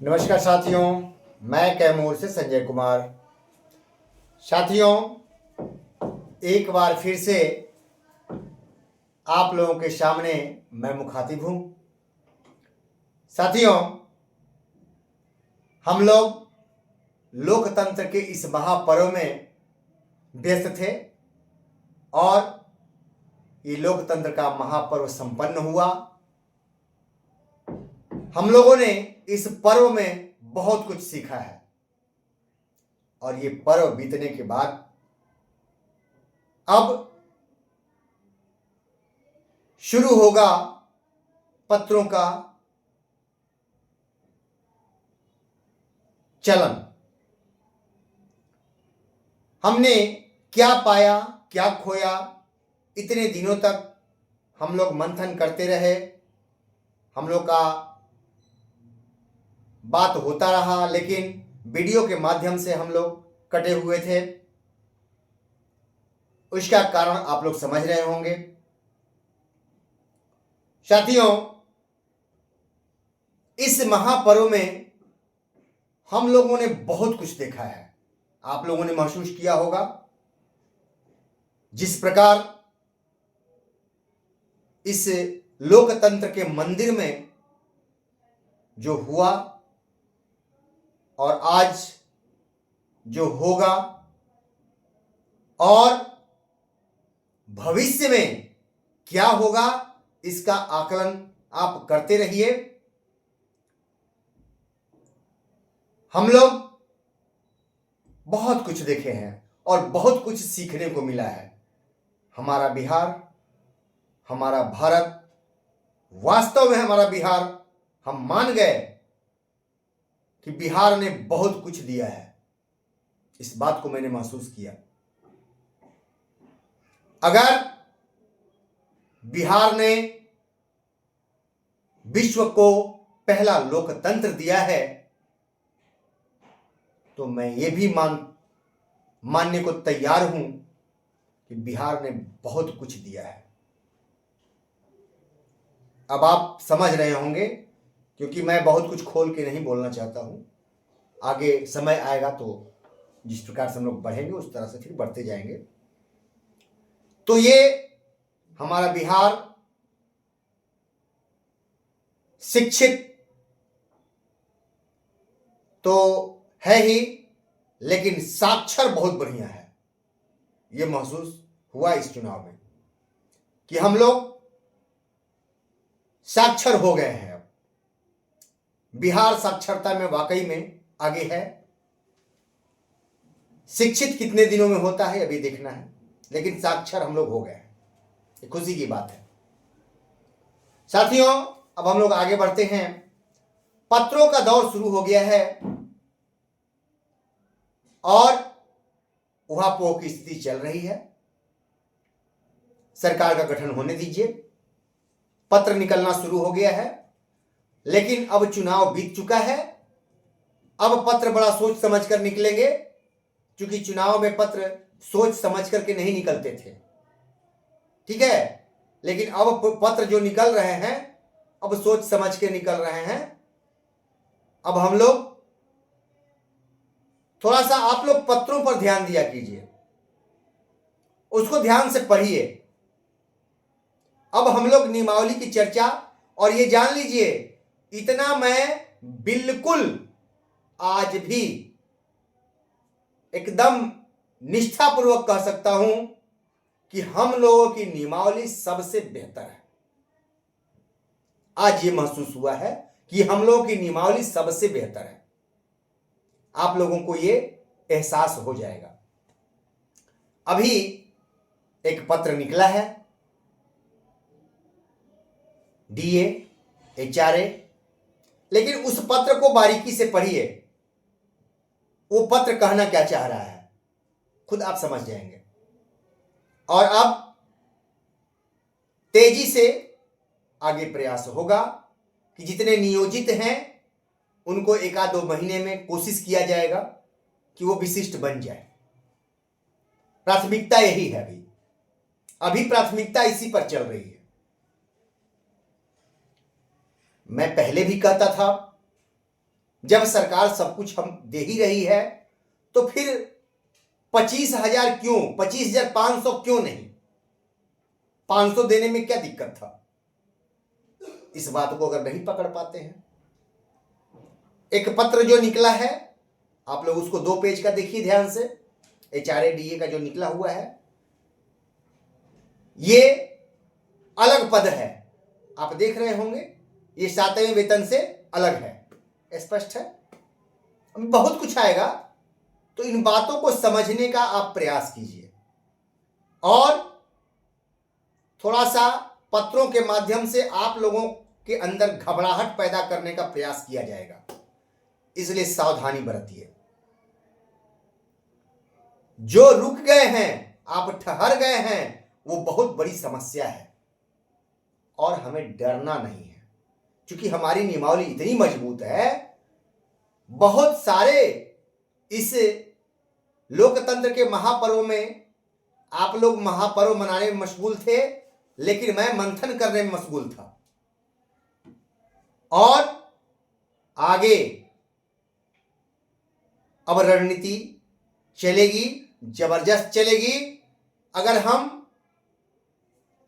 नमस्कार साथियों, मैं कैमूर से संजय कुमार। साथियों, एक बार फिर से आप लोगों के सामने मैं मुखातिब हूँ। साथियों, हम लोग लोकतंत्र के इस महापर्व में व्यस्त थे और ये लोकतंत्र का महापर्व संपन्न हुआ। हम लोगों ने इस पर्व में बहुत कुछ सीखा है और ये पर्व बीतने के बाद अब शुरू होगा पत्रों का चलन। हमने क्या पाया, क्या खोया, इतने दिनों तक हम लोग मंथन करते रहे, हम लोग का बात होता रहा, लेकिन वीडियो के माध्यम से हम लोग कटे हुए थे। उसका कारण आप लोग समझ रहे होंगे। साथियों, इस महापर्व में हम लोगों ने बहुत कुछ देखा है। आप लोगों ने महसूस किया होगा जिस प्रकार इस लोकतंत्र के मंदिर में जो हुआ और आज जो होगा और भविष्य में क्या होगा, इसका आकलन आप करते रहिए। हम लोग बहुत कुछ देखे हैं और बहुत कुछ सीखने को मिला है। हमारा बिहार, हमारा भारत, वास्तव में हमारा बिहार, हम मान गए कि बिहार ने बहुत कुछ दिया है। इस बात को मैंने महसूस किया। अगर बिहार ने विश्व को पहला लोकतंत्र दिया है तो मैं ये भी मानने को तैयार हूं कि बिहार ने बहुत कुछ दिया है। अब आप समझ रहे होंगे, क्योंकि मैं बहुत कुछ खोल के नहीं बोलना चाहता हूं। आगे समय आएगा तो जिस प्रकार से हम लोग बढ़ेंगे उस तरह से फिर बढ़ते जाएंगे। तो ये हमारा बिहार शिक्षित तो है ही, लेकिन साक्षर बहुत बढ़िया है। ये महसूस हुआ इस चुनाव में कि हम लोग साक्षर हो गए हैं। अब बिहार साक्षरता में वाकई में आगे है। शिक्षित कितने दिनों में होता है अभी देखना है, लेकिन साक्षर हम लोग हो गए हैं। ये खुशी की बात है। साथियों, अब हम लोग आगे बढ़ते हैं। पत्रों का दौर शुरू हो गया है और उहापोह की स्थिति चल रही है। सरकार का गठन होने दीजिए, पत्र निकलना शुरू हो गया है, लेकिन अब चुनाव बीत चुका है। अब पत्र बड़ा सोच समझ कर निकलेंगे, क्योंकि चुनाव में पत्र सोच समझ करके नहीं निकलते थे, ठीक है। लेकिन अब पत्र जो निकल रहे हैं अब सोच समझ के निकल रहे हैं। अब हम लोग थोड़ा सा, आप लोग पत्रों पर ध्यान दिया कीजिए, उसको ध्यान से पढ़िए। अब हम लोग नियमावली की चर्चा, और ये जान लीजिए, इतना मैं बिल्कुल आज भी एकदम निष्ठापूर्वक कह सकता हूं कि हम लोगों की नियमावली सबसे बेहतर है। आज ये महसूस हुआ है कि हम लोगों की नियमावली सबसे बेहतर है। आप लोगों को ये एहसास हो जाएगा। अभी एक पत्र निकला है, डीए, एचआरए, लेकिन उस पत्र को बारीकी से पढ़िए। वो पत्र कहना क्या चाह रहा है खुद आप समझ जाएंगे। और अब तेजी से आगे प्रयास होगा कि जितने नियोजित हैं उनको 1-2 महीने में कोशिश किया जाएगा कि वो विशिष्ट बन जाए। प्राथमिकता यही है। अभी प्राथमिकता इसी पर चल रही है। मैं पहले भी कहता था जब सरकार सब कुछ हम दे ही रही है तो फिर 25,000 क्यों, 25,500 क्यों नहीं? 500 देने में क्या दिक्कत था? इस बात को अगर नहीं पकड़ पाते हैं, एक पत्र जो निकला है, आप लोग उसको 2 पेज का देखिए ध्यान से। HRADA का जो निकला हुआ है, ये अलग पद है, आप देख रहे होंगे, ये 7वें वेतन से अलग है, स्पष्ट है। बहुत कुछ आएगा, तो इन बातों को समझने का आप प्रयास कीजिए और थोड़ा सा पत्रों के माध्यम से आप लोगों के अंदर घबराहट पैदा करने का प्रयास किया जाएगा, इसलिए सावधानी बरतिए। जो रुक गए हैं, आप ठहर गए हैं, वो बहुत बड़ी समस्या है और हमें डरना नहीं है, क्योंकि हमारी नियमावली इतनी मजबूत है। बहुत सारे इस लोकतंत्र के महापर्व में आप लोग महापर्व मनाने में मशगूल थे, लेकिन मैं मंथन करने में मशगूल था। और आगे अब रणनीति चलेगी, जबरदस्त चलेगी। अगर हम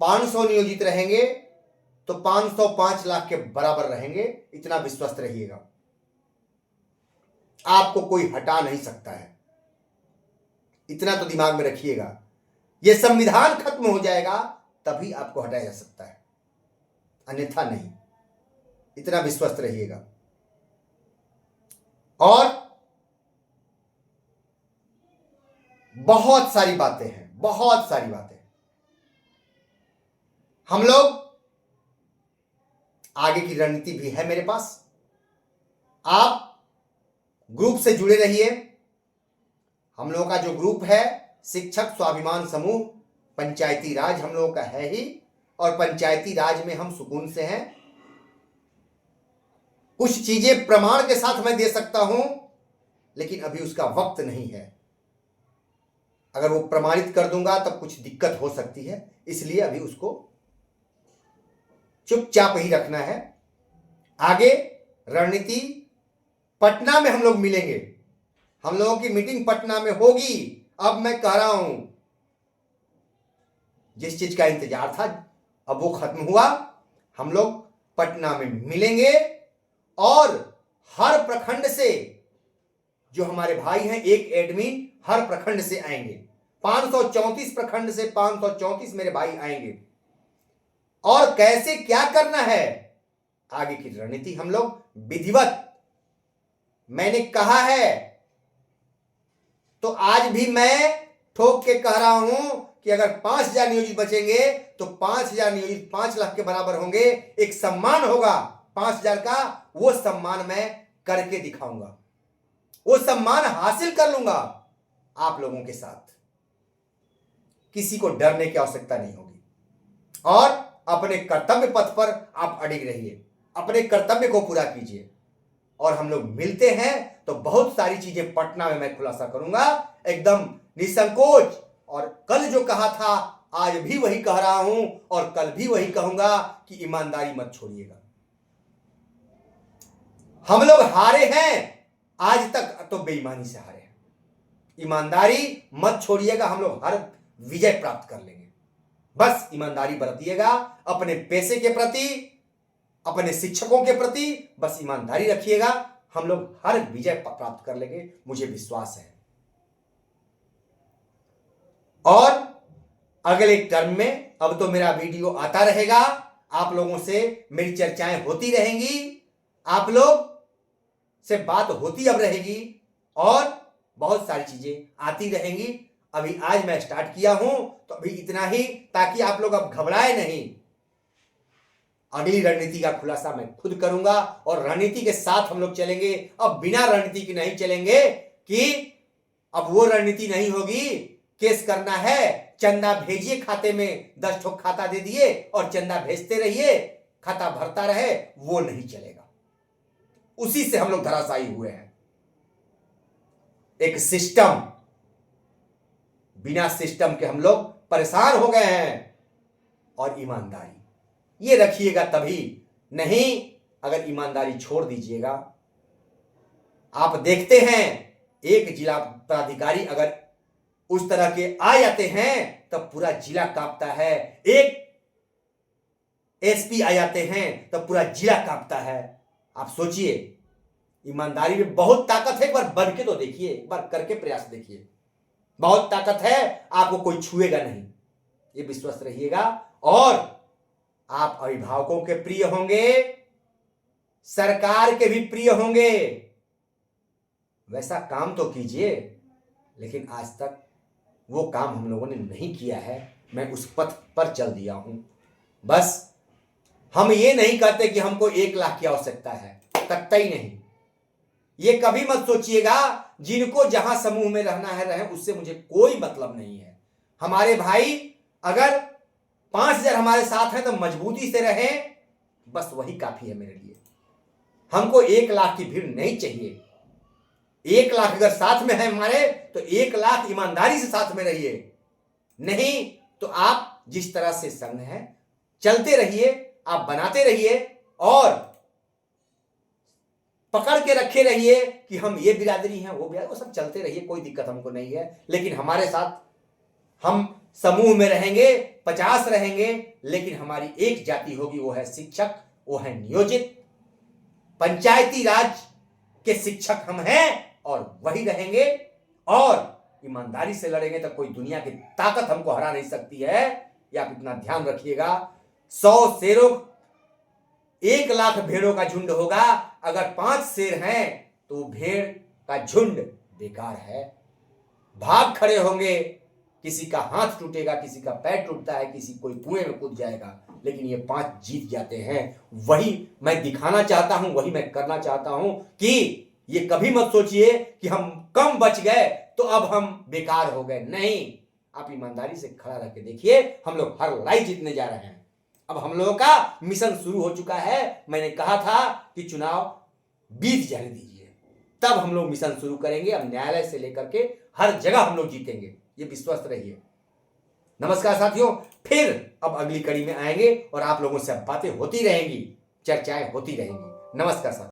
500 नियोजित रहेंगे तो 505 लाख के बराबर रहेंगे, इतना विश्वस्त रहिएगा। आपको कोई हटा नहीं सकता है, इतना तो दिमाग में रखिएगा। यह संविधान खत्म हो जाएगा तभी आपको हटाया जा सकता है, अन्यथा नहीं, इतना विश्वस्त रहिएगा। और बहुत सारी बातें हैं, बहुत सारी बातें। हम लोग आगे की रणनीति भी है मेरे पास, आप ग्रुप से जुड़े रहिए। हम लोगों का जो ग्रुप है, शिक्षक स्वाभिमान समूह, पंचायती राज हम लोगों का है ही, और पंचायती राज में हम सुकून से हैं। कुछ चीजें प्रमाण के साथ मैं दे सकता हूं, लेकिन अभी उसका वक्त नहीं है। अगर वो प्रमाणित कर दूंगा तब कुछ दिक्कत हो सकती है, इसलिए अभी उसको चुपचाप ही रखना है। आगे रणनीति पटना में हम लोग मिलेंगे, हम लोगों की मीटिंग पटना में होगी। अब मैं कह रहा हूं, जिस चीज का इंतजार था अब वो खत्म हुआ। हम लोग पटना में मिलेंगे और हर प्रखंड से जो हमारे भाई हैं, एक एडमिन हर प्रखंड से आएंगे। 534 प्रखंड से 534 मेरे भाई आएंगे। और कैसे क्या करना है, आगे की रणनीति हम लोग विधिवत, मैंने कहा है तो आज भी मैं ठोक के कह रहा हूं कि अगर 5,000 नियोजित बचेंगे तो 5,000 नियोजित 5 लाख के बराबर होंगे। एक सम्मान होगा 5,000 का, वो सम्मान मैं करके दिखाऊंगा, वो सम्मान हासिल कर लूंगा आप लोगों के साथ। किसी को डरने की आवश्यकता नहीं होगी और अपने कर्तव्य पथ पर आप अडिग रहिए, अपने कर्तव्य को पूरा कीजिए। और हम लोग मिलते हैं तो बहुत सारी चीजें पटना में मैं खुलासा करूंगा, एकदम निसंकोच। और कल जो कहा था आज भी वही कह रहा हूं और कल भी वही कहूंगा कि ईमानदारी मत छोड़िएगा। हम लोग हारे हैं आज तक तो बेईमानी से हारे हैं, ईमानदारी मत छोड़िएगा, हम लोग हर विजय प्राप्त कर लेंगे। बस ईमानदारी बरतिएगा, अपने पैसे के प्रति, अपने शिक्षकों के प्रति बस ईमानदारी रखिएगा, हम लोग हर विजय प्राप्त कर लेंगे, मुझे विश्वास है। और अगले टर्म में अब तो मेरा वीडियो आता रहेगा, आप लोगों से मेरी चर्चाएं होती रहेंगी, आप लोग से बात होती अब रहेगी और बहुत सारी चीजें आती रहेंगी। अभी आज मैं स्टार्ट किया हूं तो अभी इतना ही, ताकि आप लोग अब घबराए नहीं। अगली रणनीति का खुलासा मैं खुद करूंगा और रणनीति के साथ हम लोग चलेंगे। अब बिना रणनीति के नहीं चलेंगे कि अब वो रणनीति नहीं होगी, केस करना है, चंदा भेजिए खाते में, 10 ठोक खाता दे दिए और चंदा भेजते रहिए, खाता भरता रहे, वो नहीं चलेगा। उसी से हम लोग धराशायी हुए हैं। एक सिस्टम, बिना सिस्टम के हम लोग परेशान हो गए हैं। और ईमानदारी ये रखिएगा, तभी नहीं, अगर ईमानदारी छोड़ दीजिएगा आप देखते हैं एक जिला पदाधिकारी अगर उस तरह के आ जाते हैं तब पूरा जिला कांपता है, एक एसपी आ जाते हैं तब पूरा जिला कांपता है। आप सोचिए, ईमानदारी में बहुत ताकत है। एक बार बन के तो देखिए, एक बार करके प्रयास देखिए, बहुत ताकत है, आपको कोई छुएगा नहीं, ये विश्वस्त रहिएगा। और आप अभिभावकों के प्रिय होंगे, सरकार के भी प्रिय होंगे। वैसा काम तो कीजिए, लेकिन आज तक वो काम हम लोगों ने नहीं किया है। मैं उस पथ पर चल दिया हूं। बस हम ये नहीं कहते कि हमको 1 लाख की आवश्यकता है, कतई नहीं। ये कभी मत सोचिएगा, जिनको जहां समूह में रहना है रहें, उससे मुझे कोई मतलब नहीं है। हमारे भाई अगर 5,000 हमारे साथ हैं तो मजबूती से रहें, बस वही काफी है मेरे लिए। हमको 1 लाख की भीड़ नहीं चाहिए। 1 लाख अगर साथ में है हमारे तो 1 लाख ईमानदारी से साथ में रहिए, नहीं तो आप जिस तरह से संघ है चलते रहिए, आप बनाते रहिए और पकड़ के रखे रहिए कि हम ये बिरादरी हैं, वो बिरादरी, वो सब चलते रहिए, कोई दिक्कत हमको नहीं है। लेकिन हमारे साथ हम समूह में रहेंगे, 50 रहेंगे, लेकिन हमारी एक जाति होगी, वो है शिक्षक, वो है नियोजित। पंचायती राज के शिक्षक हम हैं और वही रहेंगे। और ईमानदारी से लड़ेंगे तो कोई दुनिया की ताकत हमको हरा नहीं सकती है। ये आप इतना ध्यान रखिएगा। 100 शेरों 1 लाख भेड़ों का झुंड होगा, अगर 5 शेर हैं तो भेड़ का झुंड बेकार है। भाग खड़े होंगे, किसी का हाथ टूटेगा, किसी का पैर टूटता है, किसी कोई कुएं में कूद जाएगा, लेकिन ये 5 जीत जाते हैं। वही मैं दिखाना चाहता हूं, वही मैं करना चाहता हूं कि ये कभी मत सोचिए कि हम कम बच गए तो अब हम बेकार हो गए। नहीं, आप ईमानदारी से खड़ा रह के देखिए, हम लोग हर लड़ाई जीतने जा रहे हैं। अब हम लोगों का मिशन शुरू हो चुका है। मैंने कहा था कि चुनाव बीत जाने दीजिए, तब हम लोग मिशन शुरू करेंगे। अब न्यायालय से लेकर के हर जगह हम लोग जीतेंगे, ये विश्वस्त रहिए। नमस्कार साथियों, फिर अब अगली कड़ी में आएंगे और आप लोगों से बातें होती रहेंगी, चर्चाएं होती रहेंगी। नमस्कार साथियों।